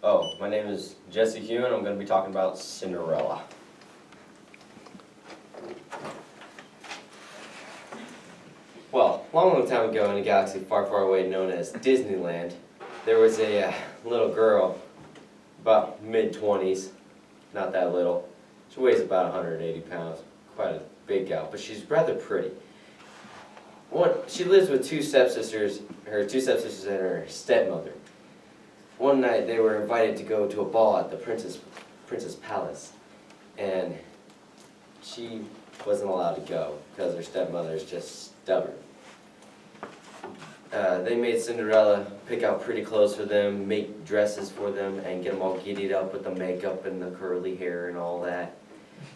Oh, my name is Jesse Huen. I'm going to be talking about Cinderella. Well, long time ago in a galaxy far, far away known as Disneyland, there was a little girl, about mid-20s, not that little. She weighs about 180 pounds, quite a big gal, but she's rather pretty. She lives with two stepsisters, her two stepsisters and her stepmother. One night they were invited to go to a ball at the Princess Palace, and she wasn't allowed to go because her stepmother is just stubborn. They made Cinderella pick out pretty clothes for them, make dresses for them, and get them all giddied up with the makeup and the curly hair and all that.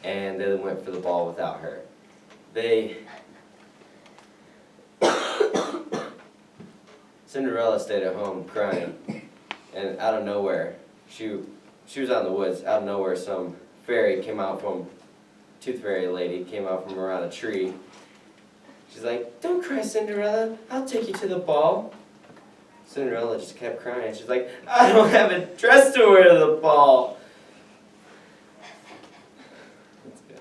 And they went for the ball without her. Cinderella stayed at home crying, and out of nowhere, she was out in the woods. Out of nowhere, some fairy came out from, tooth fairy lady came out from around a tree. She's like, "Don't cry, Cinderella. I'll take you to the ball." Cinderella just kept crying. She's like, "I don't have a dress to wear to the ball." That's good.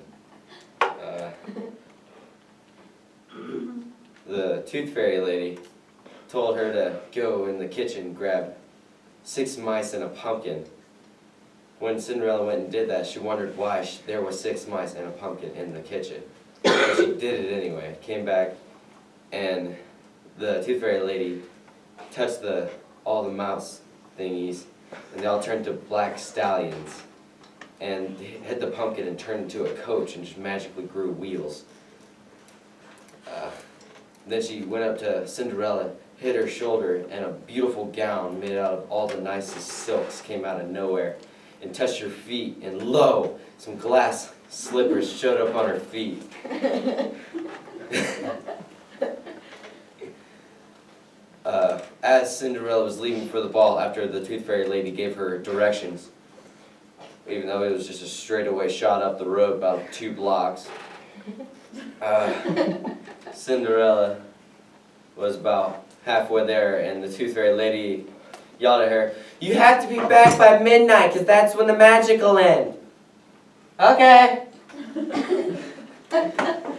The tooth fairy lady told her to go in the kitchen and grab 6 mice and a pumpkin. When Cinderella went and did that, she wondered why there were 6 mice and a pumpkin in the kitchen. But she did it anyway. Came back, and the tooth fairy lady touched all the mouse thingies, and they all turned to black stallions, and hit the pumpkin and turned into a coach and just magically grew wheels. Then she went up to Cinderella, hit her shoulder, and a beautiful gown made out of all the nicest silks came out of nowhere and touched her feet, and lo, some glass slippers showed up on her feet. As Cinderella was leaving for the ball after the tooth fairy lady gave her directions, even though it was just a straightaway shot up the road about 2 blocks, Cinderella was about halfway there, and the tooth fairy lady yelled at her, "You have to be back by midnight, because that's when the magic will end." Okay.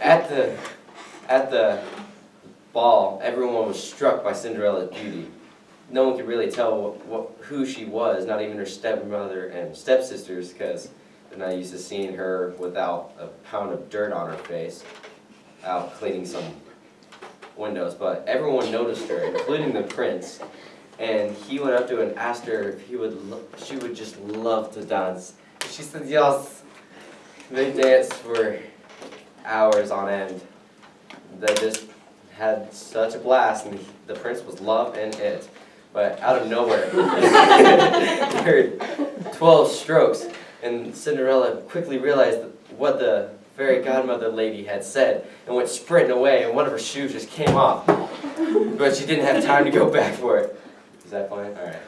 At the ball, everyone was struck by Cinderella's beauty. No one could really tell who she was, not even her stepmother and stepsisters, because they're not used to seeing her without a pound of dirt on her face, out cleaning some windows. But everyone noticed her, including the prince, and he went up to her and asked her if she would just love to dance. She said yes. They danced for hours on end. They just had such a blast, and the prince was loving it. But out of nowhere, he heard 12 strokes, and Cinderella quickly realized what the fairy godmother lady had said, and went sprinting away, and one of her shoes just came off. But she didn't have time to go back for it. Is that fine? All right.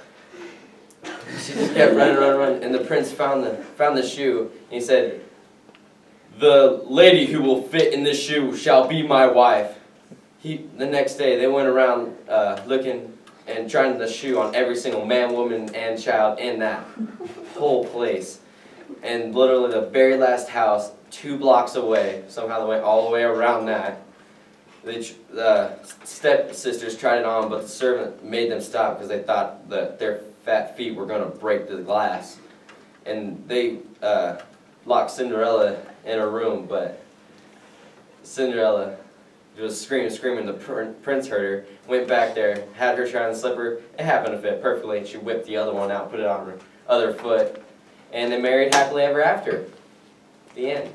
She just kept running, and the prince found the shoe, and he said, "The lady who will fit in this shoe shall be my wife." The next day, they went around looking and trying the shoe on every single man, woman, and child in that whole place. And literally the very last house, 2 blocks away, somehow they went all the way around that. The stepsisters tried it on, but the servant made them stop because they thought that their fat feet were going to break the glass. And they locked Cinderella in a room, but Cinderella was screaming. The prince heard her, went back there, had her try on the slipper. It happened to fit perfectly. She whipped the other one out, put it on her other foot, and they married happily ever after. The end.